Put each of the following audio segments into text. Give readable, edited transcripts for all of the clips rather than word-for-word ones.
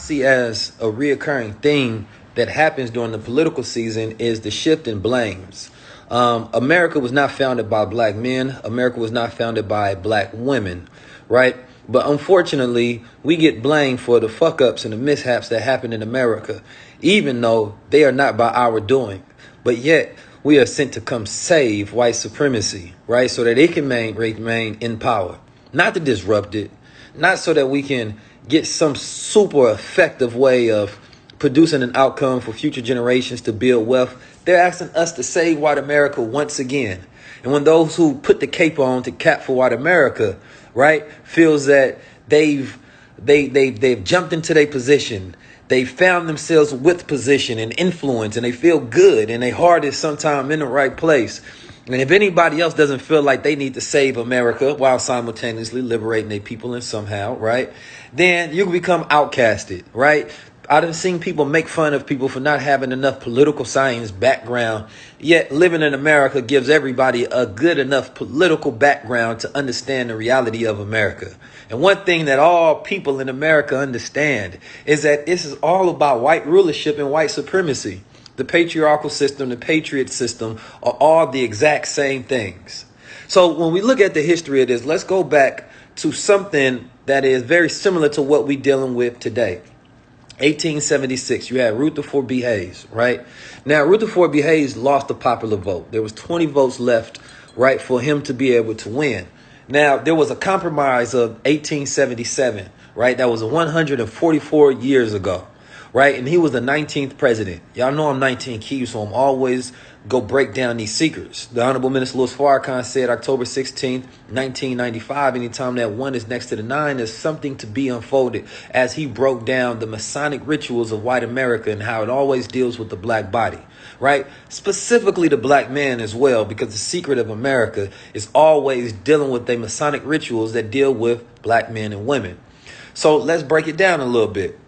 see as a reoccurring theme that happens during the political season is the shift in blames. America was not founded by black men. America was not founded by black women, right? But unfortunately, we get blamed for the fuck ups and the mishaps that happen in America, even though they are not by our doing. But yet, we are sent to come save white supremacy, right? So that it can remain in power, not to disrupt it, not so that we can get some super effective way of producing an outcome for future generations to build wealth. They're asking us to save white America once again. And when those who put the cape on to cap for white America, right, feels that they've jumped into their position, they found themselves with position and influence, and they feel good, and their heart is sometime in the right place. And if anybody else doesn't feel like they need to save America while simultaneously liberating their people in somehow, right, then you become outcasted, right? I done seen people make fun of people for not having enough political science background, yet living in America gives everybody a good enough political background to understand the reality of America. And one thing that all people in America understand is that this is all about white rulership and white supremacy. The patriarchal system, the patriot system are all the exact same things. So when we look at the history of this, let's go back to something that is very similar to what we're dealing with today. 1876, you had Rutherford B. Hayes, right? Now, Rutherford B. Hayes lost the popular vote. There was 20 votes left, right, for him to be able to win. Now, there was a compromise of 1877, right? That was 144 years ago, right? And he was the 19th president. Y'all know I'm 19 keys, so I'm always go break down these secrets. The Honorable Minister Louis Farrakhan said October 16th, 1995, anytime that 1 is next to the 9, there's something to be unfolded, as he broke down the Masonic rituals of white America and how it always deals with the black body, right? Specifically the black man as well, because the secret of America is always dealing with the Masonic rituals that deal with black men and women. So let's break it down a little bit.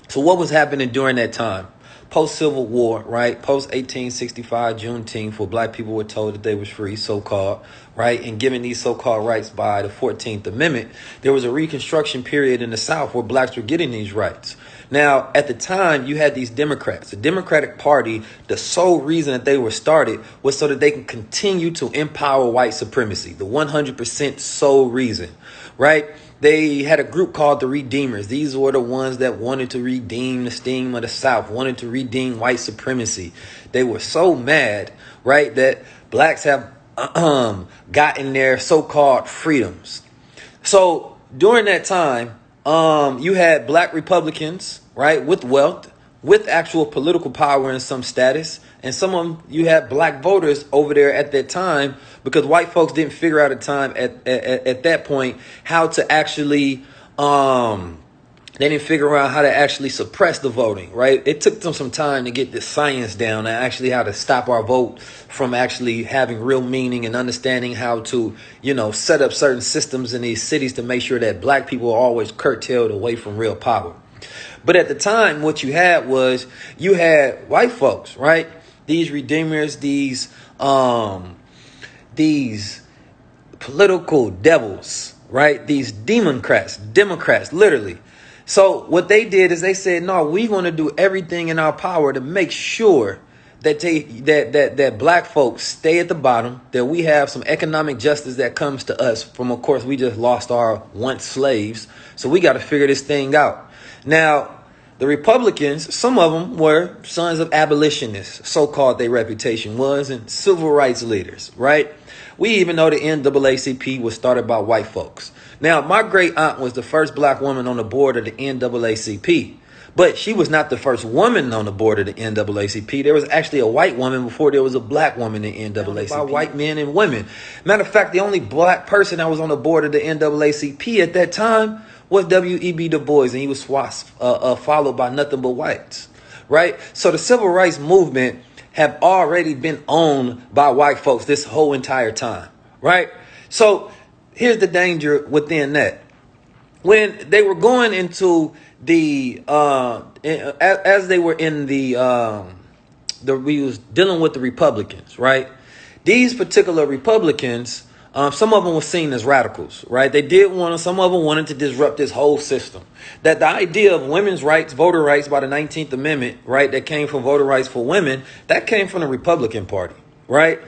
So what was happening during that time? Post-Civil War, right? Post-1865 Juneteenth, where black people were told that they was free, so-called, right? And given these so-called rights by the 14th Amendment, there was a Reconstruction period in the South where blacks were getting these rights. Now, at the time, you had these Democrats. The Democratic Party, the sole reason that they were started was so that they can continue to empower white supremacy. The 100% sole reason, right? They had a group called the Redeemers. These were the ones that wanted to redeem the steam of the South, wanted to redeem white supremacy. They were so mad, right, that blacks have gotten their so-called freedoms. So during that time, you had black Republicans, right, with wealth, with actual political power and some status. And some of them, you had black voters over there at that time, because white folks didn't figure out a time at that point how to actually, they didn't figure out how to actually suppress the voting, right? It took them some time to get the science down and actually how to stop our vote from actually having real meaning and understanding how to, set up certain systems in these cities to make sure that black people are always curtailed away from real power. But at the time, what you had was you had white folks, right? These redeemers, these political devils, right? These Democrats, literally. So what they did is they said, no, we're going to do everything in our power to make sure that that black folks stay at the bottom, that we have some economic justice that comes to us from, of course, we just lost our once slaves. So we got to figure this thing out. Now, the Republicans, some of them were sons of abolitionists, so-called their reputation was, and civil rights leaders, right? We even know the NAACP was started by white folks. Now, my great aunt was the first black woman on the board of the NAACP, but she was not the first woman on the board of the NAACP. There was actually a white woman before there was a black woman in the NAACP. By white men and women. Matter of fact, the only black person that was on the board of the NAACP at that time was W.E.B. Du Bois, and he was followed by nothing but whites, right? So the civil rights movement have already been owned by white folks this whole entire time, right? So here's the danger within that. When they were going into the, as they were in we was dealing with the Republicans, right? These particular Republicans, Some of them were seen as radicals, right? Some of them wanted to disrupt this whole system. That the idea of women's rights, voter rights by the 19th Amendment, right, that came from voter rights for women, that came from the Republican Party, right?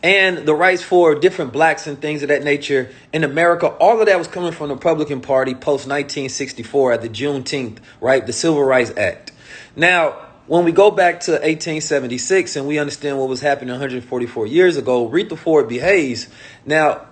And the rights for different blacks and things of that nature in America, all of that was coming from the Republican Party post 1964 at the Juneteenth, right? The Civil Rights Act. Now, when we go back to 1876 and we understand what was happening 144 years ago, Rutherford Ford B. Hayes, now,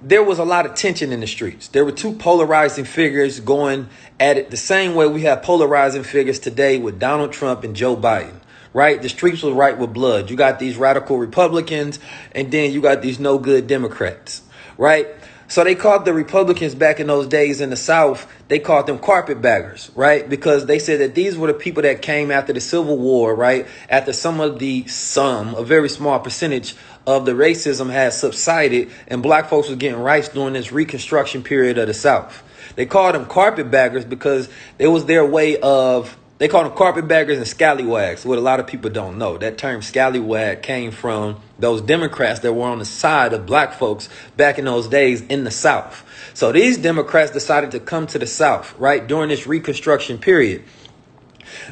there was a lot of tension in the streets. There were two polarizing figures going at it the same way we have polarizing figures today with Donald Trump and Joe Biden. Right? The streets was right with blood. You got these radical Republicans and then you got these no good Democrats. Right? So they called the Republicans back in those days in the South, they called them carpetbaggers, right? Because they said that these were the people that came after the Civil War, right? After a very small percentage of the racism had subsided and black folks was getting rights during this Reconstruction period of the South. They called them carpetbaggers because it was their way of, they call them carpetbaggers and scallywags, what a lot of people don't know. That term scallywag came from those Democrats that were on the side of black folks back in those days in the South. So these Democrats decided to come to the South, right, during this Reconstruction period.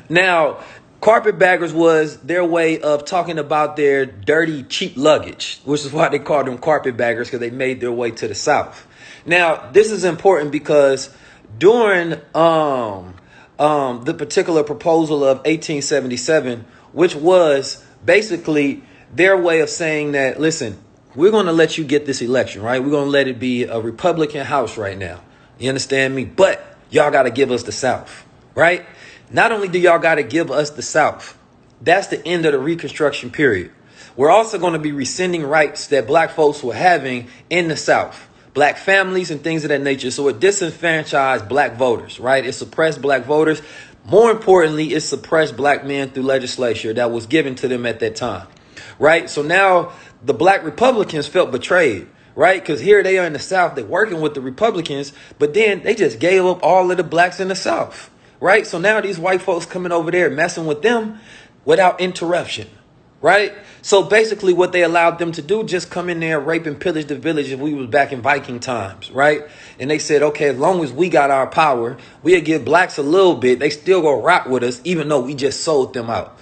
Now, carpetbaggers was their way of talking about their dirty, cheap luggage, which is why they called them carpetbaggers, because they made their way to the South. Now, this is important because during the particular proposal of 1877, which was basically their way of saying that, listen, we're going to let you get this election, right? We're going to let it be a Republican House right now. You understand me? But y'all got to give us the South, right? Not only do y'all got to give us the South, that's the end of the Reconstruction period. We're also going to be rescinding rights that black folks were having in the South. Black families and things of that nature. So it disenfranchised black voters, right? It suppressed black voters. More importantly, it suppressed black men through legislature that was given to them at that time, right? So now the black Republicans felt betrayed, right? Because here they are in the South, they're working with the Republicans, but then they just gave up all of the blacks in the South, right? So now these white folks coming over there messing with them without interruption, right? So basically what they allowed them to do, just come in there, rape and pillage the village if we was back in Viking times, right? And they said, okay, as long as we got our power, we'll give blacks a little bit. They still go rock with us, even though we just sold them out.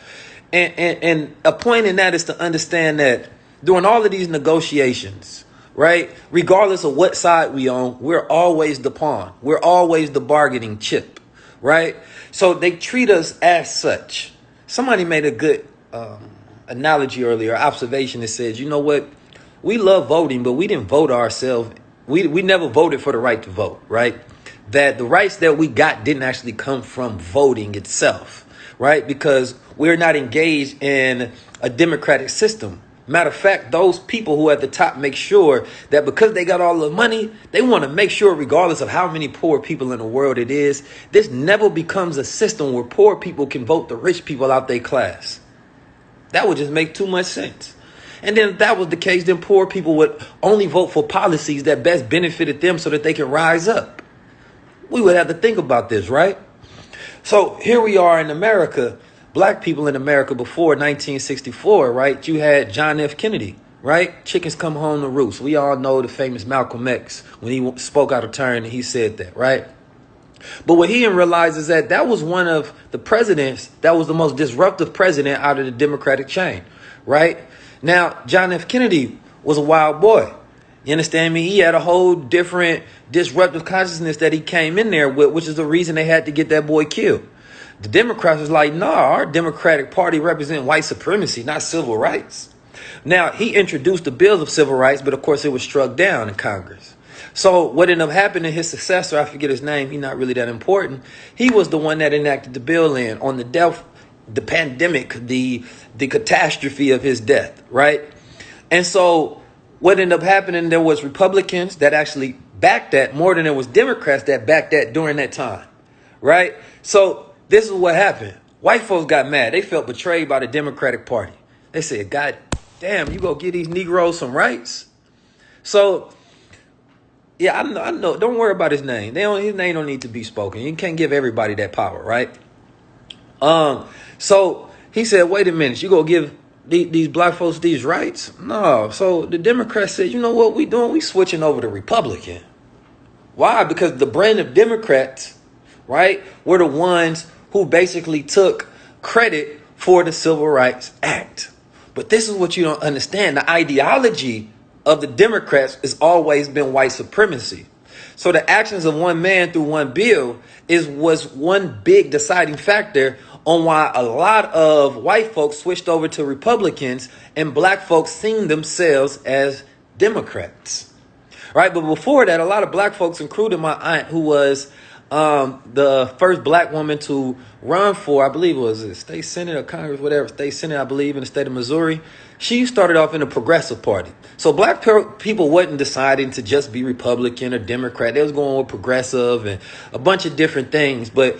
And a point in that is to understand that during all of these negotiations, right, regardless of what side we on, we're always the pawn. We're always the bargaining chip, right? So they treat us as such. Somebody made a good analogy earlier, observation that says, you know what, we love voting, but we didn't vote ourselves. We never voted for the right to vote, right? That the rights that we got didn't actually come from voting itself, right? Because we're not engaged in a democratic system. Matter of fact, those people who are at the top make sure that because they got all the money, they want to make sure, regardless of how many poor people in the world it is, this never becomes a system where poor people can vote the rich people out their class. That would just make too much sense. And then if that was the case, then poor people would only vote for policies that best benefited them so that they can rise up. We would have to think about this, right? So here we are in America, black people in America before 1964, right? You had John F. Kennedy, right? Chickens come home to roost. We all know the famous Malcolm X when he spoke out of turn and he said that, right? But what he didn't realize is that that was one of the presidents that was the most disruptive president out of the Democratic chain, right? Now, John F. Kennedy was a wild boy. You understand me? He had a whole different disruptive consciousness that he came in there with, which is the reason they had to get that boy killed. The Democrats was like, nah, our Democratic Party represent white supremacy, not civil rights. Now, he introduced the bills of civil rights, but of course it was struck down in Congress. So what ended up happening, his successor, I forget his name, he's not really that important. He was the one that enacted the bill in on the death, the pandemic, the catastrophe of his death, right? And so what ended up happening, there was Republicans that actually backed that more than there was Democrats that backed that during that time, right? So this is what happened. White folks got mad. They felt betrayed by the Democratic Party. They said, God damn, you gonna give these Negroes some rights? So yeah, I know. Don't worry about his name. His name don't need to be spoken. You can't give everybody that power, right? So he said, wait a minute. You go give these black folks these rights? No. So the Democrats said, you know what we doing? We switching over to Republican. Why? Because the brand of Democrats, right, were the ones who basically took credit for the Civil Rights Act. But this is what you don't understand. The ideology of the Democrats has always been white supremacy. So the actions of one man through one bill was one big deciding factor on why a lot of white folks switched over to Republicans and black folks seen themselves as Democrats. Right. But before that, a lot of black folks, including my aunt, who was the first black woman to run for, I believe it was a state senate or Congress, whatever, state senate, I believe, in the state of Missouri. She started off in the Progressive Party. So black people wasn't deciding to just be Republican or Democrat. They was going with progressive and a bunch of different things. But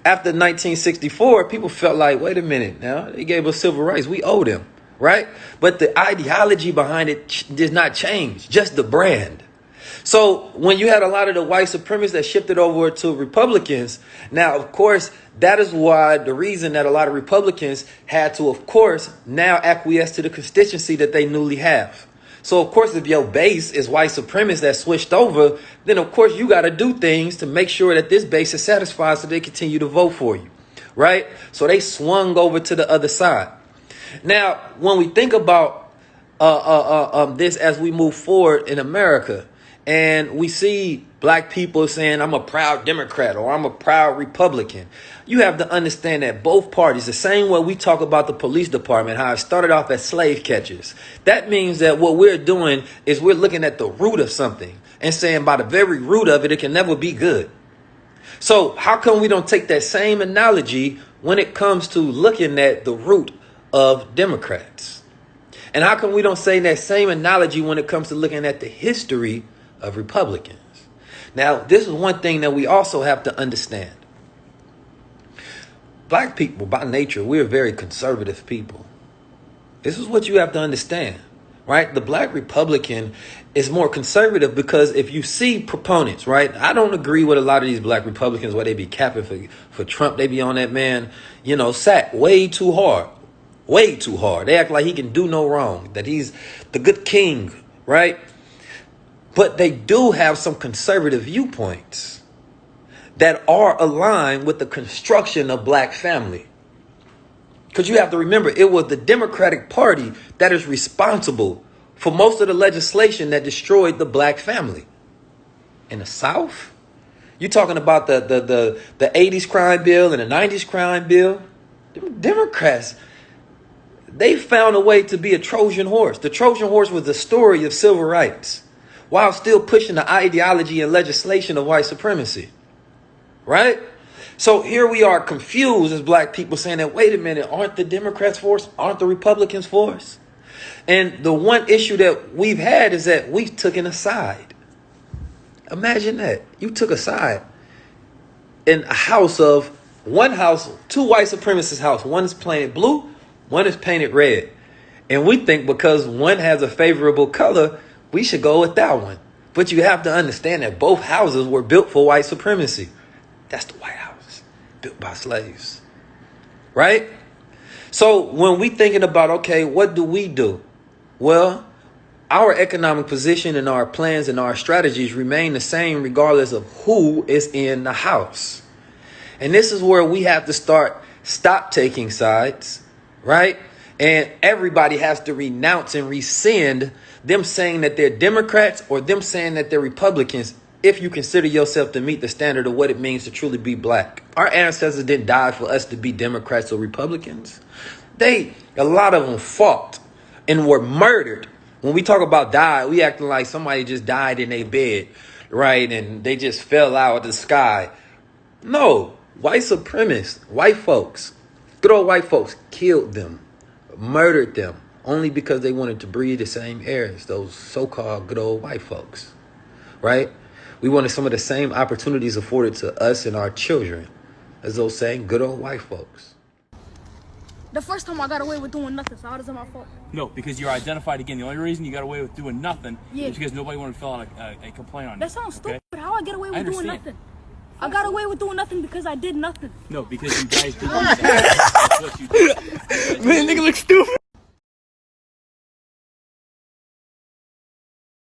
after 1964, people felt like, wait a minute now, they gave us civil rights. We owe them. Right. But the ideology behind it did not change, just the brand. So when you had a lot of the white supremacists that shifted over to Republicans, now, of course, that is why the reason that a lot of Republicans had to, of course, now acquiesce to the constituency that they newly have. So, of course, if your base is white supremacists that switched over, then, of course, you got to do things to make sure that this base is satisfied so they continue to vote for you. Right. So they swung over to the other side. Now, when we think about this as we move forward in America, and we see black people saying, I'm a proud Democrat or I'm a proud Republican. You have to understand that both parties, the same way we talk about the police department, how it started off as slave catchers. That means that what we're doing is we're looking at the root of something and saying by the very root of it, it can never be good. So how come we don't take that same analogy when it comes to looking at the root of Democrats? And how come we don't say that same analogy when it comes to looking at the history of Republicans? Now, this is one thing that we also have to understand. Black people, by nature, we're very conservative people. This is what you have to understand, right? The black Republican is more conservative because if you see proponents, right? I don't agree with a lot of these black Republicans where they be capping for Trump. They be on that man, sack way too hard. Way too hard. They act like he can do no wrong, that he's the good king, right? But they do have some conservative viewpoints that are aligned with the construction of black family. Because you have to remember, it was the Democratic Party that is responsible for most of the legislation that destroyed the black family. In the South, you're talking about the 80s crime bill and the 90s crime bill. Democrats, they found a way to be a Trojan horse. The Trojan horse was the story of civil rights, while still pushing the ideology and legislation of white supremacy. Right? So here we are confused as black people saying that, wait a minute, aren't the Democrats for us? Aren't the Republicans for us? And the one issue that we've had is that we've taken a side. Imagine that. You took a side in a house of one house, two white supremacist house. One is painted blue, one is painted red. And we think because one has a favorable color, we should go with that one. But you have to understand that both houses were built for white supremacy. That's the White House, built by slaves. Right? So when we thinking about, okay, what do we do? Well, our economic position and our plans and our strategies remain the same regardless of who is in the house. And this is where we have to stop taking sides, right? And everybody has to renounce and rescind them saying that they're Democrats or them saying that they're Republicans if you consider yourself to meet the standard of what it means to truly be black. Our ancestors didn't die for us to be Democrats or Republicans. A lot of them fought and were murdered. When we talk about die, we acting like somebody just died in their bed, right? And they just fell out of the sky. No, white supremacists, white folks, good old white folks killed them, murdered them, only because they wanted to breathe the same air as those so-called good old white folks, right? We wanted some of the same opportunities afforded to us and our children as those same good old white folks. The first time I got away with doing nothing, so how is it my fault? No, because you're identified again. The only reason you got away with doing nothing is because nobody wanted to fill out a complaint on you. That sounds stupid. How I get away with doing nothing? I got away with doing nothing because I did nothing. No, because you guys did nothing. That's what you did. Man, nigga look stupid.